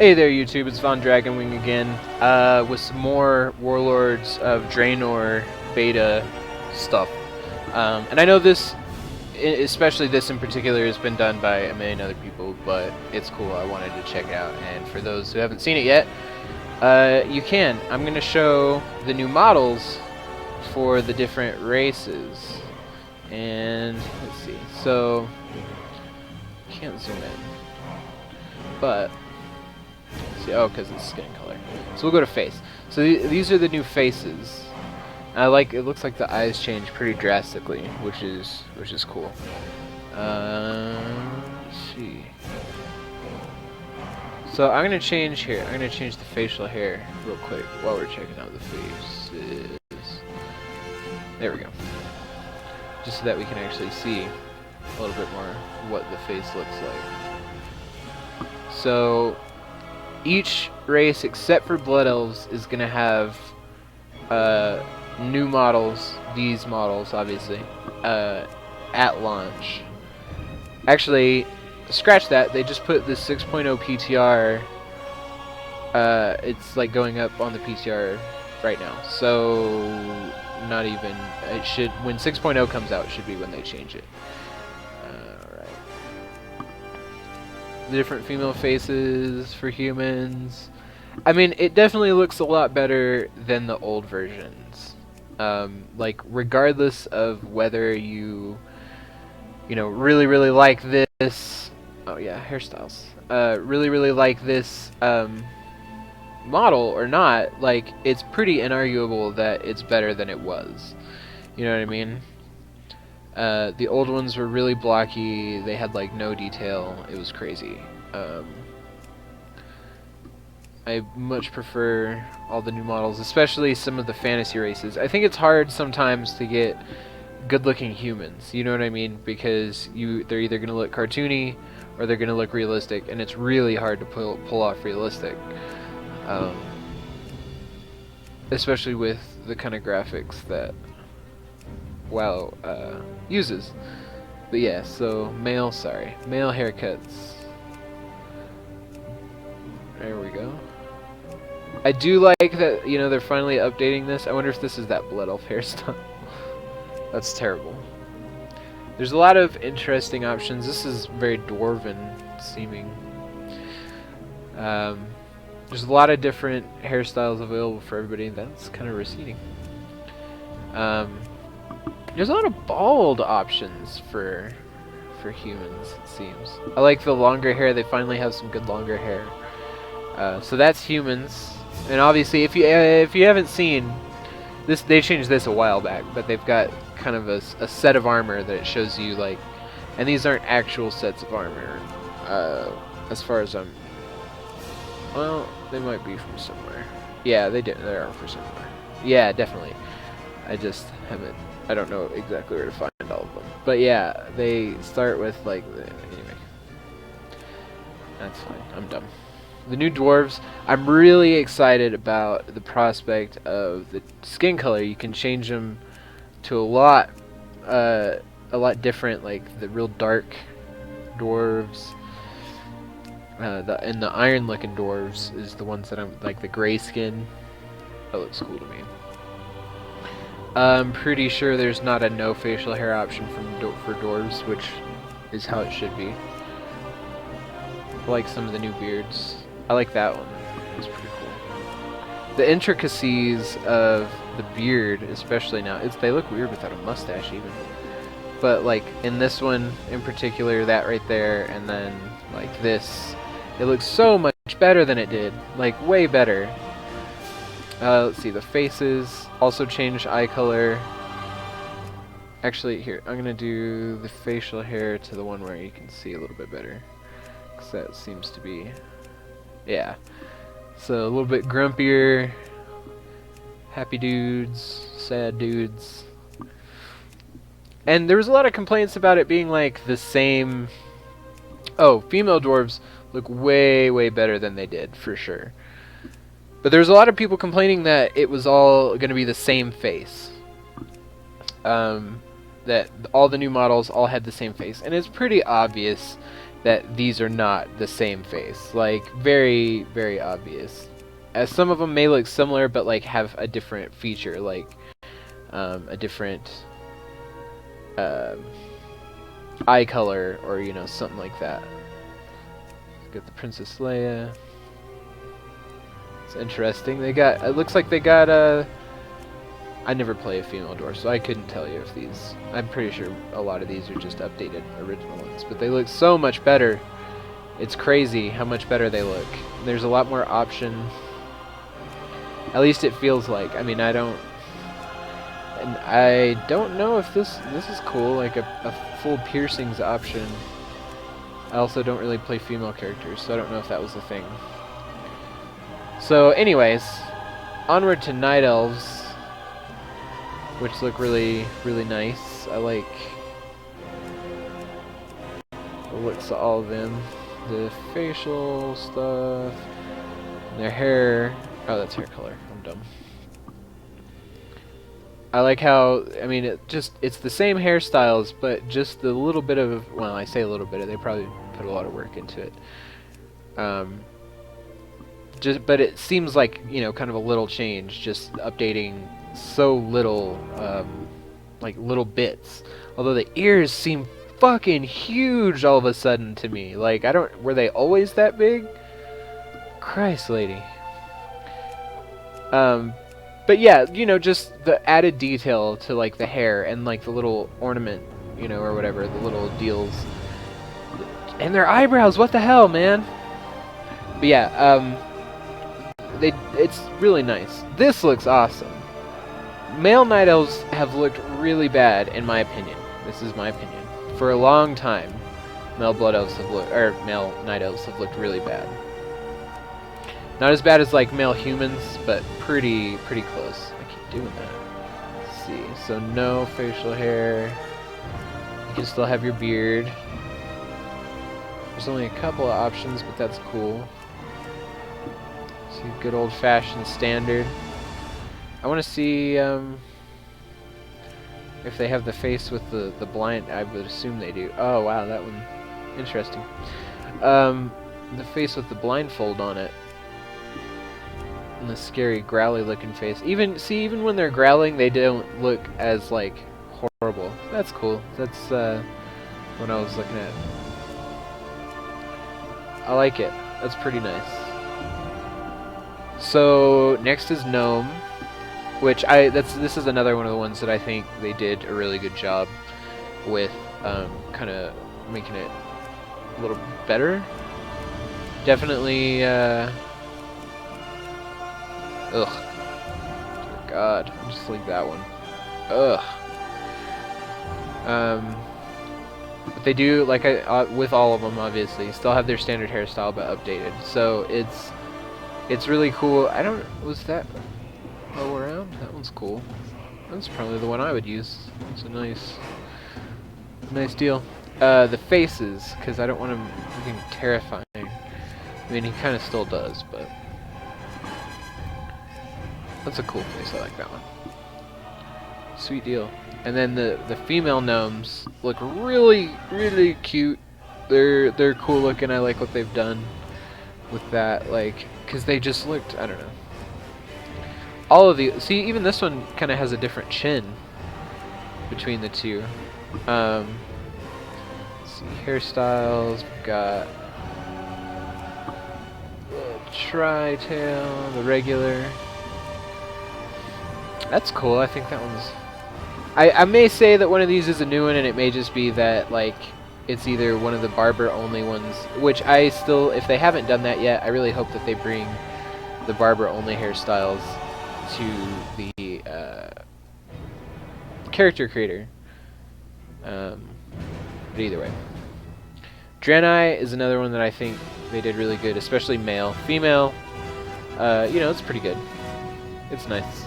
Hey there YouTube, it's Von Dragonwing again, with some more Warlords of Draenor beta stuff. And I know this, especially this in particular, has been done by a million other people, but it's cool, I wanted to check it out. And for those who haven't seen it yet, you can. I'm going to show the new models for the different races. And, let's see, so, can't zoom in, but... see, oh, because it's skin color. So we'll go to face. So these are the new faces. I like. It looks like the eyes change pretty drastically, which is cool. Let's see. So I'm gonna change here. I'm gonna change the facial hair real quick while we're checking out the faces. There we go. Just so that we can actually see a little bit more what the face looks like. So each race except for Blood Elves is going to have new models, these models obviously, at launch. Actually, scratch that, they just put the 6.0 PTR, it's like going up on the PTR right now, so not even, it should, when 6.0 comes out, it should be when they change it. Different female faces for humans. I mean, it definitely looks a lot better than the old versions. Like, regardless of whether you know, really like this. Oh yeah, hairstyles. Really like this model or not. Like, it's pretty inarguable that it's better than it was. You know what I mean? The old ones were really blocky, they had like no detail, it was crazy. I much prefer all the new models, especially some of the fantasy races. I think it's hard sometimes to get good looking humans, you know what I mean? Because they're either going to look cartoony or they're going to look realistic, and it's really hard to pull off realistic. Especially with the kind of graphics that WoW uses. But yeah, so male haircuts. There we go. I do like that, you know, they're finally updating this. I wonder if this is that Blood Elf hairstyle. That's terrible. There's a lot of interesting options. This is very dwarven seeming. There's a lot of different hairstyles available for everybody. That's kind of receding. There's a lot of bald options for humans, it seems. I like the longer hair. They finally have some good longer hair. So that's humans. And obviously, if you haven't seen this, they changed this a while back, but they've got kind of a set of armor that it shows you, like, and these aren't actual sets of armor. As far as well, they might be from somewhere. Yeah, they are from somewhere. Yeah, definitely. I just haven't. I don't know exactly where to find all of them. But yeah, they start with, like, anyway. That's fine. I'm dumb. The new dwarves, I'm really excited about the prospect of the skin color. You can change them to a lot different, like the real dark dwarves. And the iron-looking dwarves is the ones that I'm, like the gray skin. That looks cool to me. I'm pretty sure there's not a no facial hair option for dwarves, which is how it should be. I like some of the new beards. I like that one. It's pretty cool. The intricacies of the beard, especially now, they look weird without a mustache even. But like in this one in particular, that right there, and then like this, it looks so much better than it did. Like way better. Let's see, the faces also changed eye color. Actually, here, I'm gonna do the facial hair to the one where you can see a little bit better, because that seems to be, yeah. So a little bit grumpier, happy dudes, sad dudes. And there was a lot of complaints about it being like the same. Oh, female dwarves look way better than they did, for sure. But there's a lot of people complaining that it was all going to be the same face. That all the new models all had the same face. And it's pretty obvious that these are not the same face. Like, very, very obvious. As some of them may look similar, but like have a different feature, like a different eye color, or you know, something like that. Got the Princess Leia. It's interesting. They got. It looks like they got a. I never play a female dwarf, so I couldn't tell you if these. I'm pretty sure a lot of these are just updated original ones, but they look so much better. It's crazy how much better they look. There's a lot more option. At least it feels like. I mean, I don't know if this is cool, like a full piercings option. I also don't really play female characters, so I don't know if that was the thing. So, anyways, onward to Night Elves, which look really, really nice. I like the looks of all of them. The facial stuff, their hair. Oh, that's hair color. I'm dumb. I like how, I mean, it's the same hairstyles, but just the little bit of, well, I say a little bit, they probably put a lot of work into it. But it seems like, you know, kind of a little change, just updating so little, like little bits. Although the ears seem fucking huge all of a sudden to me. Like, were they always that big? Christ, lady. But yeah, you know, just the added detail to like the hair and like the little ornament, you know, or whatever, the little deals. And their eyebrows, what the hell, man? But yeah, it's really nice. This looks awesome. Male Night Elves have looked really bad, in my opinion. This is my opinion. For a long time, male Blood Elves have looked, or male Night Elves have looked really bad. Not as bad as like male humans, but pretty close. I keep doing that. Let's see. So no facial hair. You can still have your beard. There's only a couple of options, but that's cool. See, good old-fashioned standard. I want to see if they have the face with the blind. I would assume they do. Oh wow, that one interesting. The face with the blindfold on it. And the scary growly looking face. Even when they're growling, they don't look as like horrible. That's cool. That's what I was looking at. I like it. That's pretty nice. So next is Gnome, which this is another one of the ones that I think they did a really good job with, kind of making it a little better. Definitely. Ugh. Dear God. I'll just leave that one. Ugh. But they do, like with all of them, obviously, still have their standard hairstyle, but updated. So it's really cool. Was that low around? That one's cool. That's probably the one I would use. It's a nice deal. The faces, because I don't want him looking terrifying. I mean, he kind of still does, but that's a cool face. I like that one. Sweet deal. And then the female gnomes look really, really cute. They're cool looking. I like what they've done with that, like, because they just looked, I don't know. All of the, see, even this one kind of has a different chin between the two. Let's see, hairstyles. We've got the tri-tail, the regular. That's cool. I think that one's... I may say that one of these is a new one, and it may just be that, like, it's either one of the barber-only ones, which I still, if they haven't done that yet, I really hope that they bring the barber-only hairstyles to the character creator. But either way. Draenei is another one that I think they did really good, especially male. Female, you know, it's pretty good. It's nice.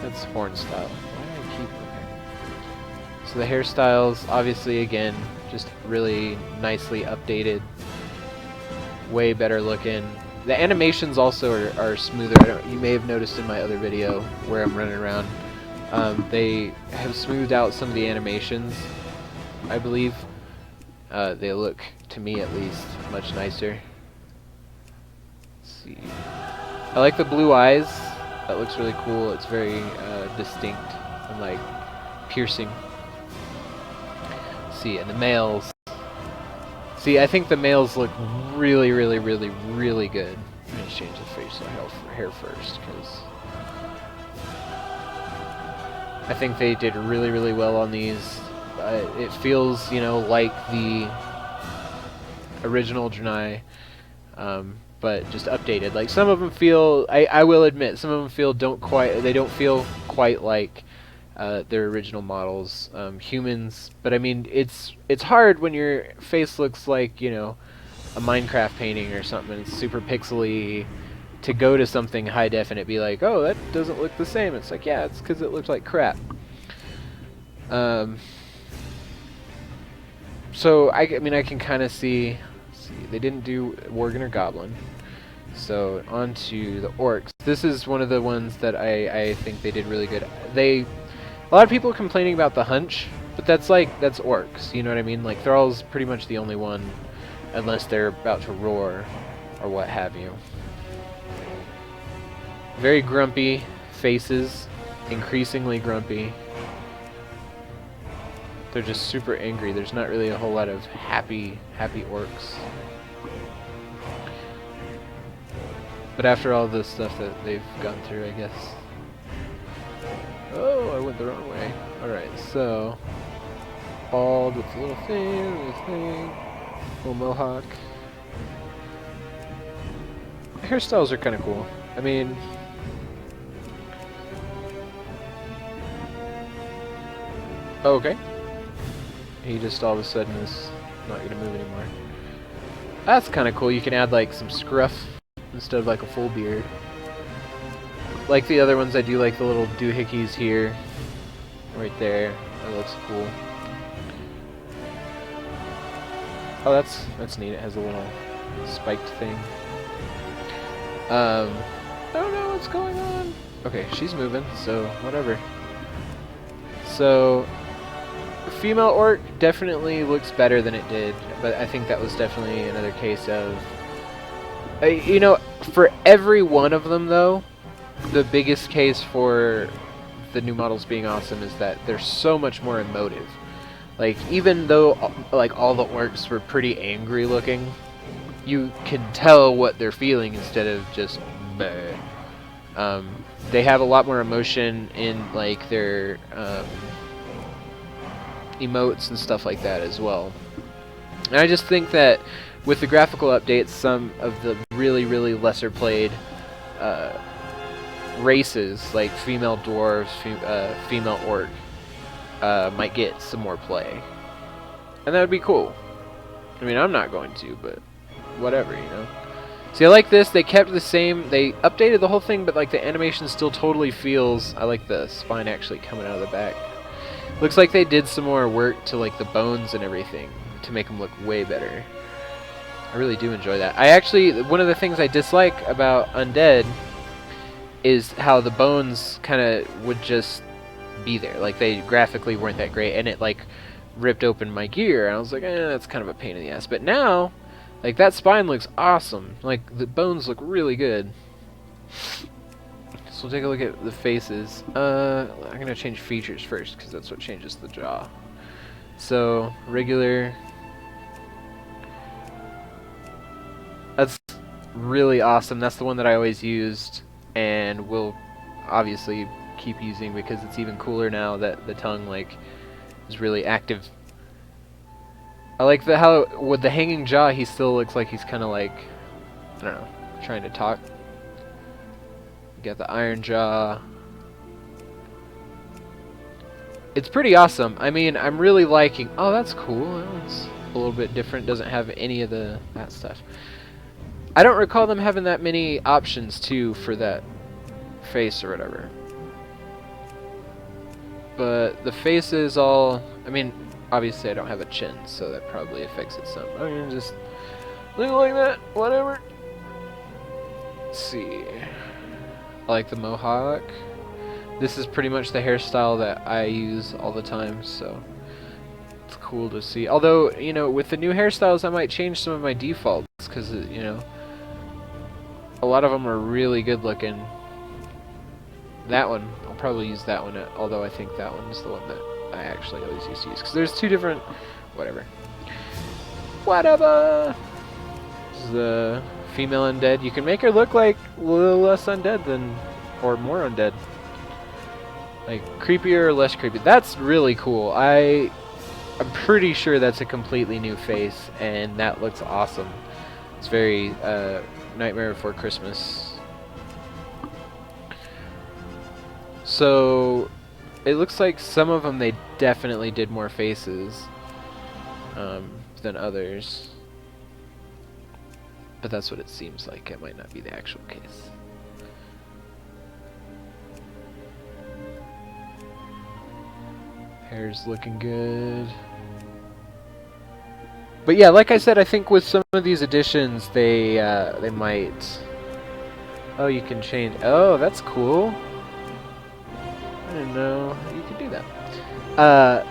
That's horn style. Why do I keep... Okay. So the hairstyles, obviously, again, just really nicely updated. Way better looking. The animations also are smoother. You may have noticed in my other video where I'm running around. They have smoothed out some of the animations, I believe. They look, to to me at least, much nicer. Let's see. I like the blue eyes. That looks really cool. It's very distinct and like piercing. Let's see, and the males. See, I think the males look really, really, really, really good. I'm gonna change the facial hair first, because I think they did really, really well on these. It feels, you know, like the original Draenei, but just updated. Like some of them feel, I will admit, some of them they don't feel quite like their original models, humans. But I mean, it's hard when your face looks like, you know, a Minecraft painting or something. It's super pixely. To go to something high def and it be like, oh, that doesn't look the same. It's like, yeah, it's because it looks like crap. So I mean, I can kind of see they didn't do Worgen or Goblin. So on to the Orcs. This is one of the ones that I think they did really good. A lot of people are complaining about the hunch, but that's Orcs. You know what I mean? Like Thrall's pretty much the only one, unless they're about to roar or what have you. Very grumpy faces, increasingly grumpy. They're just super angry. There's not really a whole lot of happy orcs. But after all the stuff that they've gone through, I guess. Oh, I went the wrong way. Alright, so bald with a little thing, little mohawk. Hairstyles are kind of cool. I mean, okay. He just all of a sudden is not going to move anymore. That's kind of cool. You can add like some scruff instead of like a full beard. Like the other ones, I do like the little doohickeys here. Right there. That looks cool. Oh, that's neat. It has a little spiked thing. I don't know what's going on. Okay, she's moving, so whatever. So female orc definitely looks better than it did, but I think that was definitely another case of, you know, for every one of them though, the biggest case for the new models being awesome is that they're so much more emotive. Like, even though like all the orcs were pretty angry looking, you can tell what they're feeling instead of just bleh. They have a lot more emotion in like their emotes and stuff like that as well. And I just think that with the graphical updates, some of the really, really lesser played races, like female dwarves, female orc, might get some more play. And that would be cool. I mean, I'm not going to, but whatever, you know. See, I like this. They kept the same. They updated the whole thing, but like the animation still totally feels. I like the spine actually coming out of the back. Looks like they did some more work to like the bones and everything to make them look way better. I really do enjoy that. I actually, one of the things I dislike about Undead is how the bones kind of would just be there. Like they graphically weren't that great, and it like ripped open my gear. And I was like, that's kind of a pain in the ass. But now, like that spine looks awesome. Like the bones look really good. So we'll take a look at the faces. I'm gonna change features first because that's what changes the jaw. So regular. That's really awesome. That's the one that I always used, and will obviously keep using because it's even cooler now that the tongue like is really active. I like how with the hanging jaw he still looks like he's kind of like, I don't know, trying to talk. You got the iron jaw. It's pretty awesome. I mean, I'm really liking. Oh, that's cool. That's a little bit different. Doesn't have any of that stuff. I don't recall them having that many options too for that face or whatever. But the face is all. I mean, obviously I don't have a chin, so that probably affects it some. I'm gonna just look like that. Whatever. Let's see. I like the mohawk. This is pretty much the hairstyle that I use all the time, so it's cool to see. Although, you know, with the new hairstyles, I might change some of my defaults, because, you know, a lot of them are really good looking. That one, I'll probably use that one, although I think that one's the one that I actually always used to use, because there's two different... whatever. Whatever! This is the female undead. You can make her look like a little less undead than... or more undead. Like, creepier or less creepy. That's really cool. I'm pretty sure that's a completely new face, and that looks awesome. It's very, Nightmare Before Christmas. So, it looks like some of them, they definitely did more faces than others. But that's what it seems like. It might not be the actual case. Hair's looking good. But yeah, like I said, I think with some of these additions, they might... Oh, you can change... Oh, that's cool. I didn't know you could do that.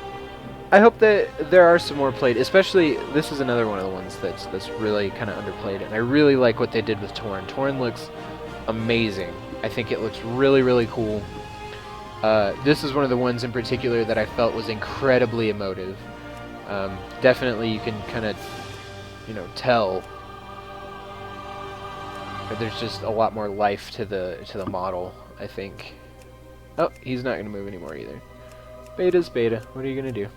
I hope that there are some more played, especially... This is another one of the ones that's really kind of underplayed, and I really like what they did with Torn. Torn looks amazing. I think it looks really, really cool. This is one of the ones in particular that I felt was incredibly emotive. Definitely you can kind of, you know, tell that there's just a lot more life to the model, I think. Oh, he's not going to move anymore either. Beta's beta. What are you going to do?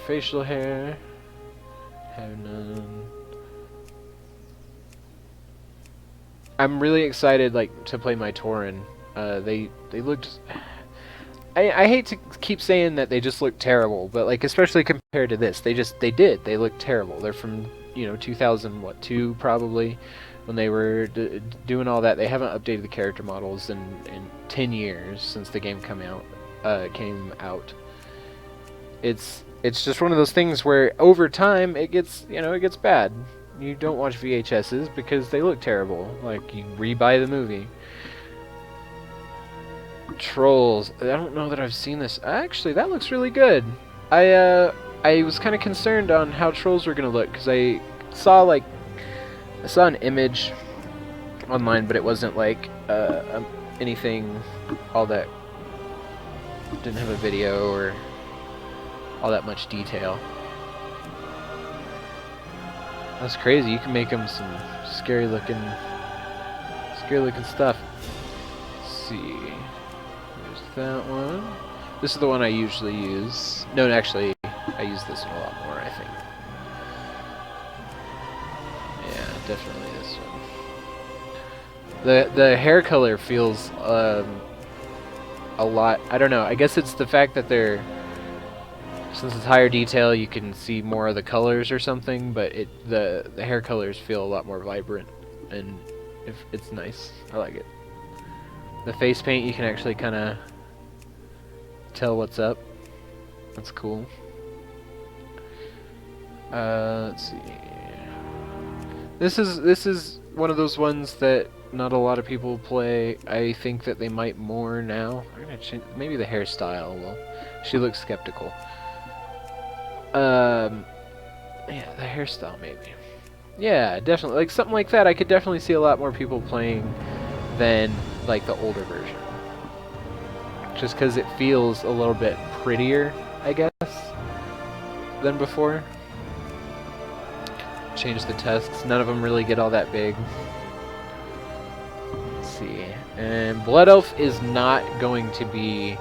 Facial hair. Have none. I'm really excited, like, to play my Tauren. They looked... I hate to keep saying that they just look terrible, but, like, especially compared to this, they did. They look terrible. They're from, you know, 2002 probably, when they were doing all that. They haven't updated the character models in 10 years since the game came out. It's just one of those things where over time it gets bad. You don't watch VHSs because they look terrible. Like, you rebuy the movie. Trolls. I don't know that I've seen this. Actually, that looks really good. I was kind of concerned on how Trolls were gonna look, because I saw an image online, but it wasn't like anything all that... Didn't have a video or all that much detail. That's crazy. You can make them some scary looking stuff. Let's see. There's that one. This is the one I usually use. No, actually, I use this one a lot more, I think. Yeah, definitely this one. The hair color feels a lot... I don't know. I guess it's the fact that they're... Since it's higher detail, you can see more of the colors or something, but the hair colors feel a lot more vibrant, and it's nice. I like it. The face paint, you can actually kind of tell what's up. That's cool. Let's see. This is one of those ones that not a lot of people play. I think that they might more now. I'm gonna change. Maybe the hairstyle will. She looks skeptical. Yeah, the hairstyle maybe. Yeah, definitely. Like, something like that, I could definitely see a lot more people playing than, like, the older version. Just because it feels a little bit prettier, I guess, than before. Change the tusks. None of them really get all that big. Let's see. And Blood Elf is not going to be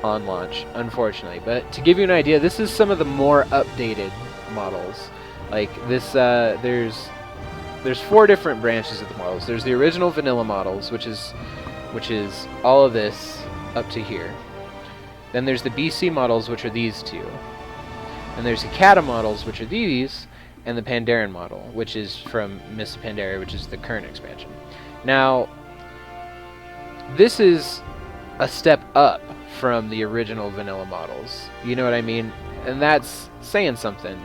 on launch, unfortunately. But to give you an idea, this is some of the more updated models. Like this, there's 4 different branches of the models. There's the original vanilla models, which is all of this up to here. Then there's the BC models, which are these two. And there's the Kata models, which are these, and the Pandaren model, which is from Mists of Pandaria, which is the current expansion. Now, this is a step up from the original vanilla models. You know what I mean? And that's saying something.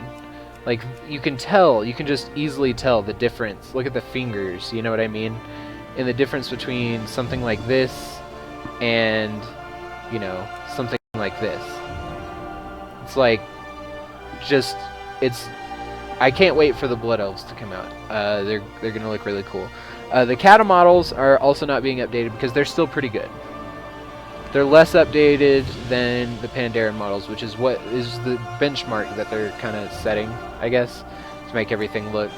Like, you can tell, you can just easily tell the difference. Look at the fingers, you know what I mean? And the difference between something like this and, you know, something like this. It's like, just, it's, I can't wait for the Blood Elves to come out. They're gonna look really cool. The Kata models are also not being updated because they're still pretty good. They're less updated than the Pandaren models, which is what is the benchmark that they're kind of setting, I guess, to make everything look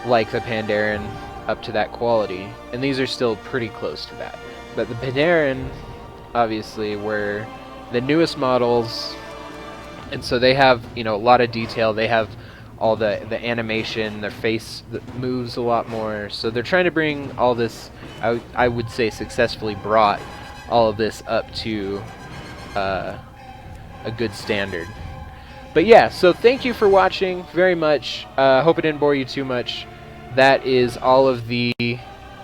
like the Pandaren up to that quality. And these are still pretty close to that. But the Pandaren, obviously, were the newest models, and so they have, you know, a lot of detail. They have all the animation, their face moves a lot more. So they're trying to bring all this, I would say successfully brought all of this up to a good standard. But yeah, so thank you for watching very much. Hope it didn't bore you too much. That is all of the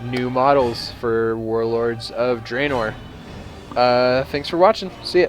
new models for Warlords of Draenor. Thanks for watching. See ya.